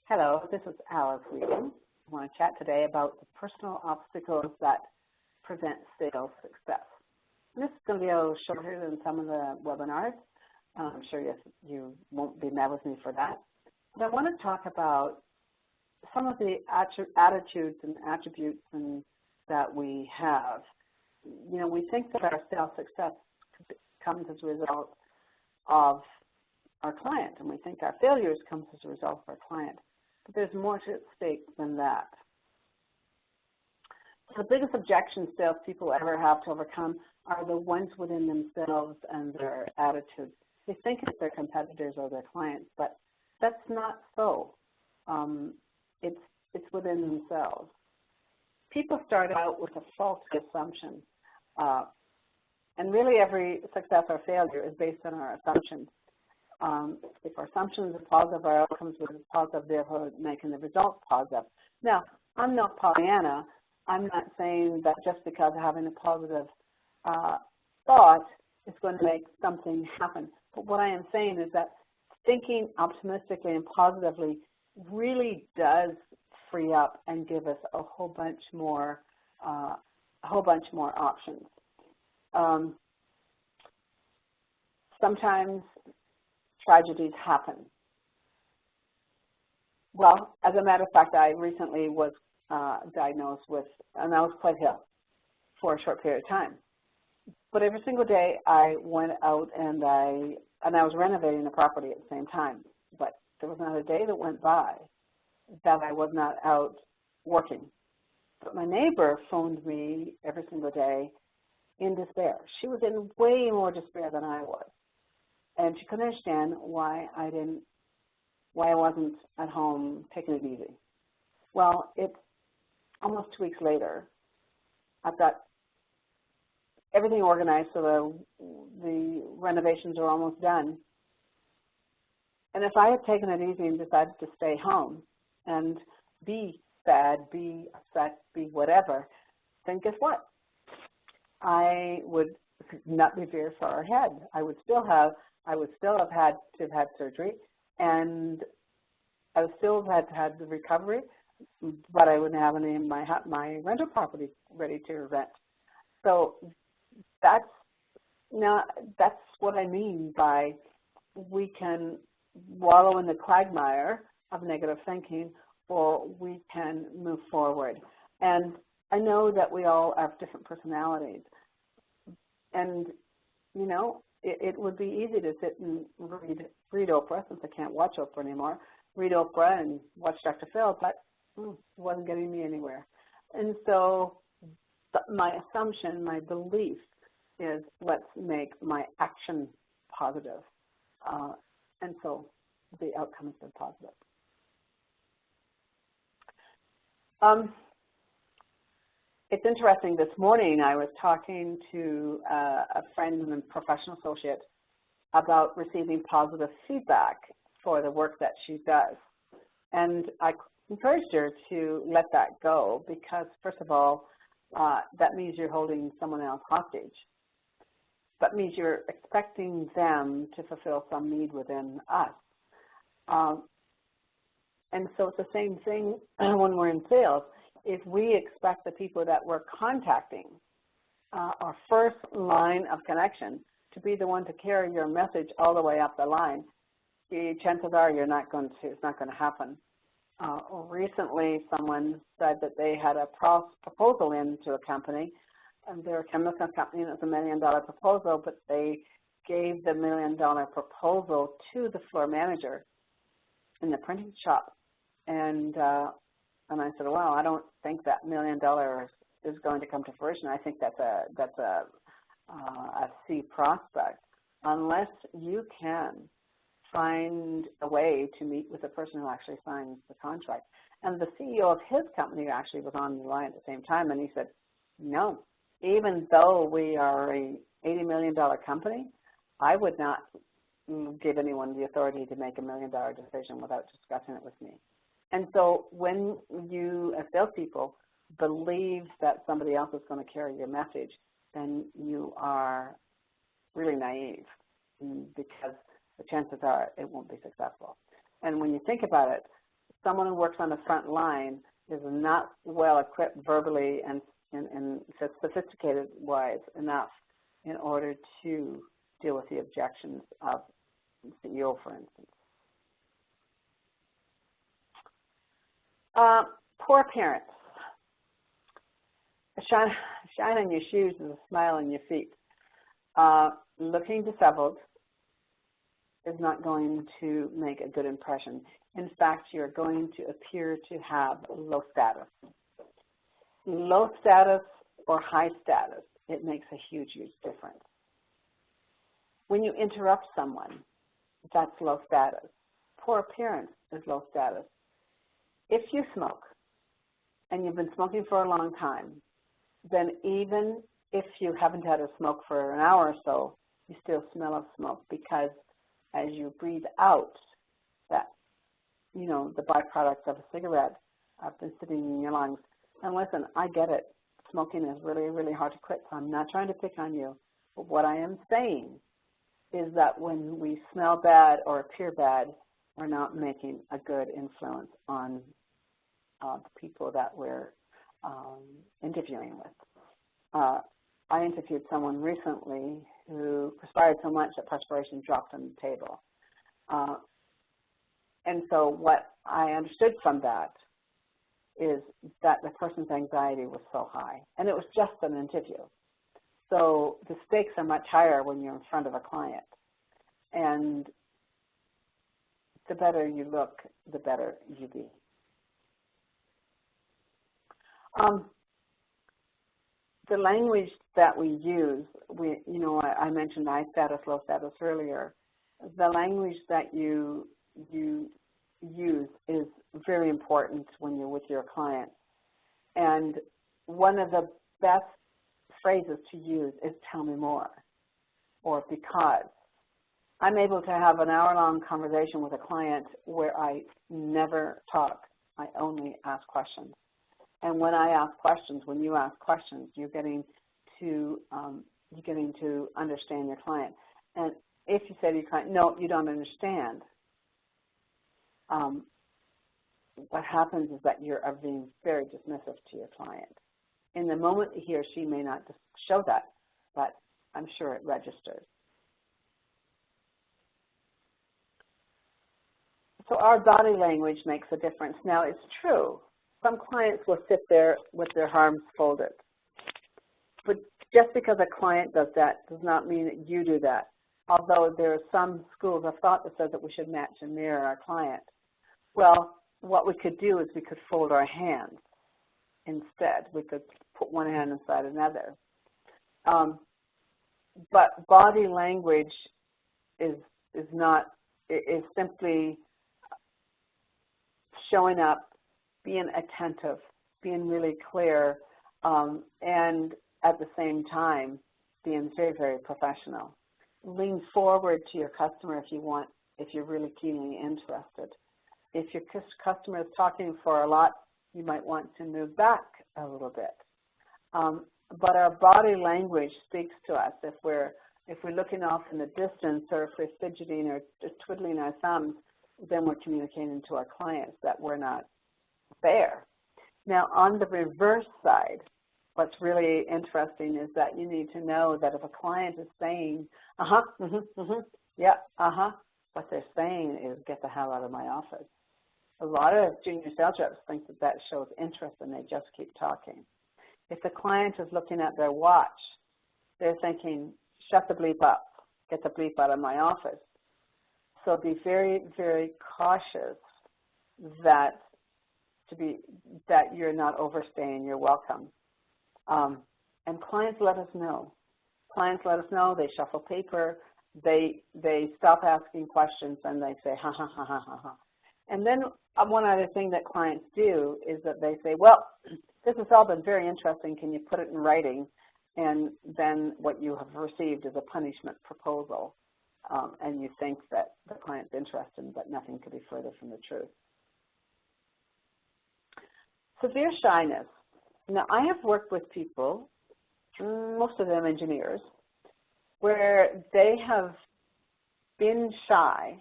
Hello, this is Alice Regan. I want to chat today about the personal obstacles that prevent sales success. And this is going to be a little shorter than some of the webinars. I'm sure you won't be mad with me for that. But I want to talk about some of the attitudes and attributes that we have. You know, we think that our sales success comes as a result of our client, and we think our failures come as a result of our client. But there's more to stake than that. So the biggest objections salespeople ever have to overcome are the ones within themselves and their attitudes. They think it's their competitors or their clients, but that's not so. It's within themselves. People start out with a faulty assumption, and really every success or failure is based on our assumptions. If our assumptions are positive, our outcomes will be positive, therefore making the results positive. Now, I'm not Pollyanna. I'm not saying that just because of having a positive thought is going to make something happen. But what I am saying is that thinking optimistically and positively really does free up and give us a whole bunch more options. Sometimes tragedies happen. Well, as a matter of fact, I recently was diagnosed with, and I was quite ill for a short period of time. But every single day I went out and I was renovating the property at the same time. But there was not a day that went by that I was not out working. But my neighbor phoned me every single day in despair. She was in way more despair than I was. And she couldn't understand why I wasn't at home taking it easy. Well, it's almost 2 weeks later. I've got everything organized so the renovations are almost done. And if I had taken it easy and decided to stay home and be sad, be upset, be whatever, then guess what? I would not be very far ahead. I would still have had to have had surgery, and I would still have had the recovery, but I wouldn't have any of my rental property ready to rent. So that's what I mean by we can wallow in the quagmire of negative thinking, or we can move forward. And I know that we all have different personalities, and you know, it would be easy to sit and read Oprah, since I can't watch Oprah anymore, read Oprah and watch Dr. Phil, but it wasn't getting me anywhere. And so my assumption, my belief is, let's make my action positive. And so the outcome has been positive. It's interesting, this morning I was talking to a friend and a professional associate about receiving positive feedback for the work that she does. And I encouraged her to let that go because, first of all, that means you're holding someone else hostage. That means you're expecting them to fulfill some need within us. And so it's the same thing when we're in sales. If we expect the people that we're contacting, our first line of connection, to be the one to carry your message all the way up the line, the chances are it's not going to happen. Recently, someone said that they had a proposal into a company, and they're a chemical company, and it was $1 million proposal, but they gave the $1 million proposal to the floor manager in the printing shop. And I said, well, I don't think that $1 million is going to come to fruition. I think that's a C prospect. Unless you can find a way to meet with the person who actually signs the contract. And the CEO of his company actually was on the line at the same time, and he said, no, even though we are a $80 million company, I would not give anyone the authority to make $1 million decision without discussing it with me. And so when you, as salespeople, believe that somebody else is going to carry your message, then you are really naive because the chances are it won't be successful. And when you think about it, someone who works on the front line is not well equipped verbally and sophisticated wise enough in order to deal with the objections of the CEO, for instance. Poor appearance. A shine on your shoes is a smile on your feet. Looking disheveled is not going to make a good impression. In fact, you're going to appear to have low status. Low status or high status, it makes a huge, huge difference. When you interrupt someone, that's low status. Poor appearance is low status. If you smoke, and you've been smoking for a long time, then even if you haven't had a smoke for an hour or so, you still smell of smoke, because as you breathe out, that, you know, the byproducts of a cigarette have been sitting in your lungs. And listen, I get it. Smoking is really, really hard to quit, so I'm not trying to pick on you. But what I am saying is that when we smell bad or appear bad, we're not making a good influence on the people that we're interviewing with. I interviewed someone recently who perspired so much that perspiration dropped on the table. And so what I understood from that is that the person's anxiety was so high. And it was just an interview. So the stakes are much higher when you're in front of a client. And the better you look, the better you be. The language that we use, I mentioned high status, low status earlier. The language that you use is very important when you're with your client. And one of the best phrases to use is "tell me more," or "because." I'm able to have an hour-long conversation with a client where I never talk. I only ask questions. And when I ask questions, when you ask questions, you're getting to understand your client. And if you say to your client, "No, you don't understand," what happens is that you're being very dismissive to your client. In the moment, he or she may not show that, but I'm sure it registers. So our body language makes a difference. Now, it's true. Some clients will sit there with their arms folded. But just because a client does that does not mean that you do that. Although there are some schools of thought that says that we should match and mirror our client. Well, what we could do is we could fold our hands instead. We could put one hand inside another. But body language is simply showing up, being attentive, being really clear, and at the same time being very, very professional. Lean forward to your customer if you're really keenly interested. If your customer is talking for a lot, you might want to move back a little bit. But our body language speaks to us. If we're looking off in the distance, or if we're fidgeting or just twiddling our thumbs, then we're communicating to our clients that we're not there. Now, on the reverse side, what's really interesting is that you need to know that if a client is saying, yeah, what they're saying is, "Get the hell out of my office." A lot of junior sales reps think that that shows interest and they just keep talking. If the client is looking at their watch, they're thinking, "Shut the bleep up, get the bleep out of my office." So be very, very cautious that you're not overstaying your welcome. And clients let us know. Clients let us know. They shuffle paper. They stop asking questions and they say, "Ha, ha, ha, ha, ha, ha." And then one other thing that clients do is that they say, "Well, this has all been very interesting. Can you put it in writing?" And then what you have received is a punishment proposal. And you think that the client's interested, but nothing could be further from the truth. Severe shyness. Now, I have worked with people, most of them engineers, where they have been shy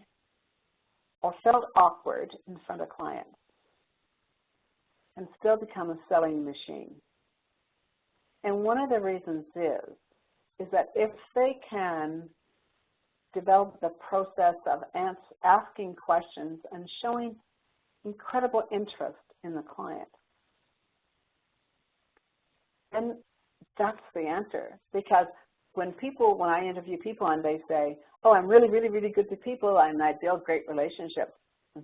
or felt awkward in front of clients. and still become a selling machine. And one of the reasons is that if they can develop the process of asking questions and showing incredible interest in the client, and that's the answer. Because when I interview people and they say, oh, I'm really, really, really good to people and I build great relationships,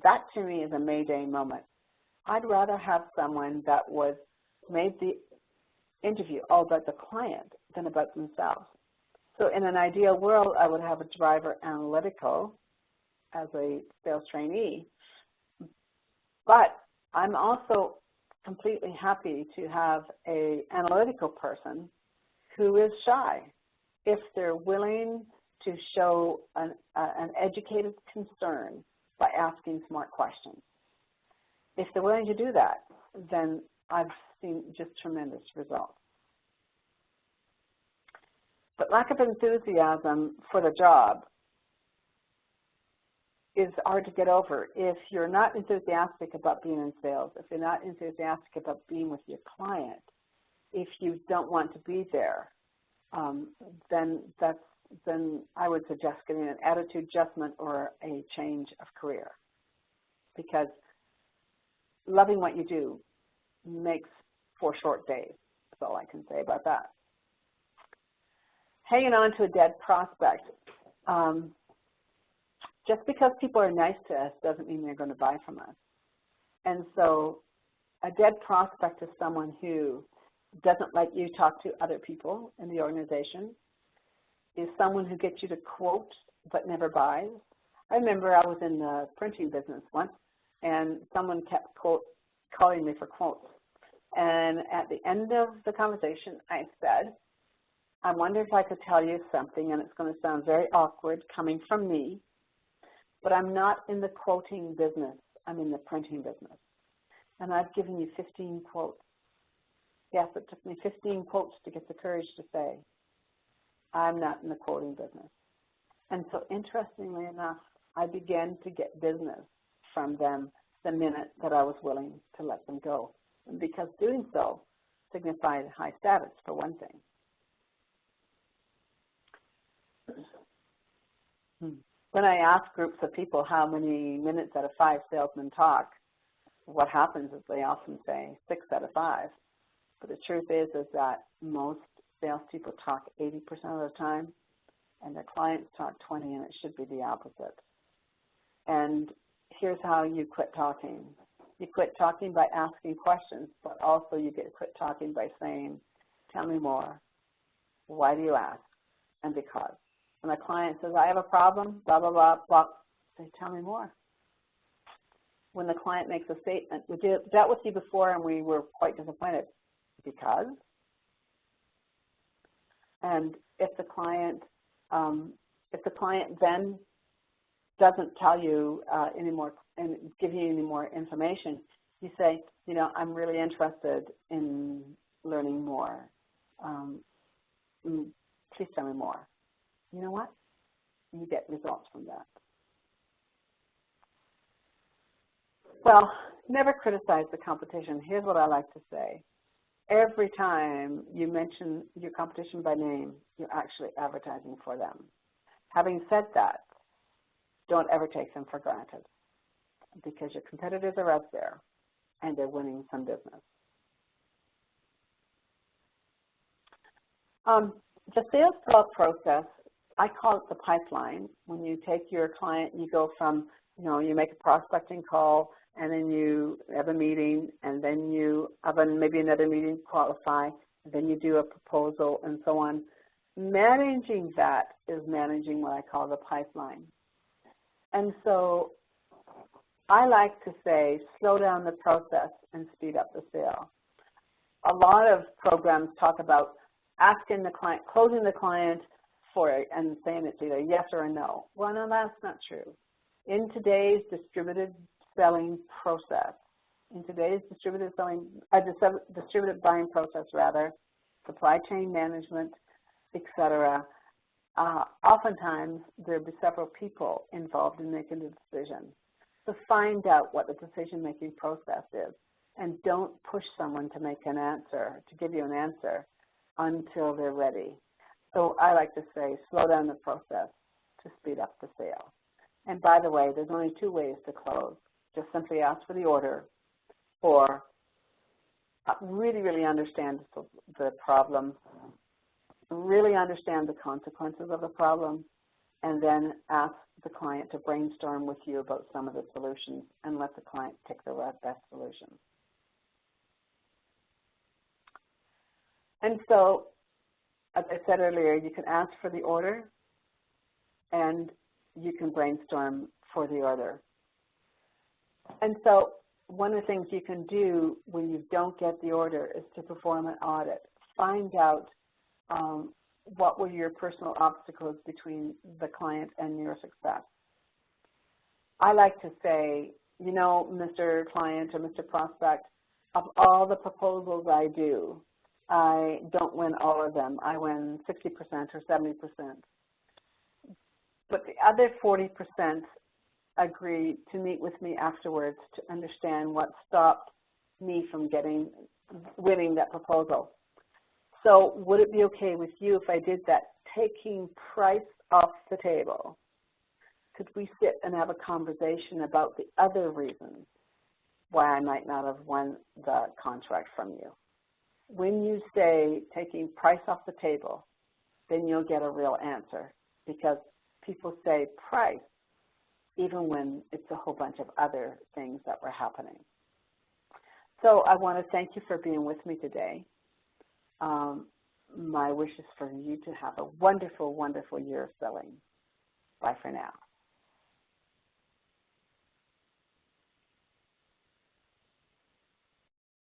that to me is a Mayday moment. I'd rather have someone that made the interview all about the client than about themselves. So in an ideal world, I would have a driver analytical as a sales trainee, but I'm also completely happy to have an analytical person who is shy if they're willing to show an educated concern by asking smart questions. If they're willing to do that, then I've seen just tremendous results. But lack of enthusiasm for the job is hard to get over. If you're not enthusiastic about being in sales, if you're not enthusiastic about being with your client, if you don't want to be there, then I would suggest getting an attitude adjustment or a change of career. Because loving what you do makes for short days. That's all I can say about that. Hanging on to a dead prospect. Just because people are nice to us doesn't mean they're going to buy from us. And so a dead prospect is someone who doesn't let you talk to other people in the organization, is someone who gets you to quote but never buys. I remember I was in the printing business once, and someone kept calling me for quotes. And at the end of the conversation, I said, I wonder if I could tell you something, and it's going to sound very awkward coming from me, but I'm not in the quoting business. I'm in the printing business. And I've given you 15 quotes. Yes, it took me 15 quotes to get the courage to say, I'm not in the quoting business. And so interestingly enough, I began to get business from them the minute that I was willing to let them go. And because doing so signified high status, for one thing. When I ask groups of people how many minutes out of 5 salesmen talk, what happens is they often say 6 out of 5. But the truth is that most salespeople talk 80% of the time, and their clients talk 20, and it should be the opposite. And here's how you quit talking. You quit talking by asking questions, but also you quit talking by saying, tell me more. Why do you ask? And because. When a client says, I have a problem, blah, blah, blah, blah, say, tell me more. When the client makes a statement, we dealt with you before and we were quite disappointed. Because? And if the client then doesn't tell you any more and give you any more information, you say, you know, I'm really interested in learning more. Please tell me more. You know what? You get results from that. Well, never criticize the competition. Here's what I like to say. Every time you mention your competition by name, you're actually advertising for them. Having said that, don't ever take them for granted because your competitors are out there and they're winning some business. The sales thought process, I call it the pipeline. When you take your client, you go from, you make a prospecting call, and then you have a meeting, and then you have maybe another meeting, qualify, and then you do a proposal, and so on. Managing that is managing what I call the pipeline. And so I like to say, slow down the process and speed up the sale. A lot of programs talk about asking the client, closing the client for it, and saying it's either yes or a no. Well, no, that's not true. In today's distributed selling process, in today's distributed buying process, supply chain management, etc., oftentimes there'll be several people involved in making the decision. So find out what the decision-making process is. And don't push someone to make an answer, to give you an answer until they're ready. So I like to say, slow down the process to speed up the sale. And by the way, there's only two ways to close. Just simply ask for the order, or really, really understand the problem, really understand the consequences of the problem, and then ask the client to brainstorm with you about some of the solutions and let the client pick the best solution. And so, as I said earlier, you can ask for the order and you can brainstorm for the order. And so one of the things you can do when you don't get the order is to perform an audit. Find out what were your personal obstacles between the client and your success. I like to say, you know, Mr. Client or Mr. Prospect, of all the proposals I do, I don't win all of them. I win 60% or 70%. But the other 40% agree to meet with me afterwards to understand what stopped me from winning that proposal. So would it be okay with you if I did that, taking price off the table? Could we sit and have a conversation about the other reasons why I might not have won the contract from you? When you say taking price off the table, then you'll get a real answer, because people say price even when it's a whole bunch of other things that were happening. So I want to thank you for being with me today. My wish is for you to have a wonderful, wonderful year of selling. Bye for now.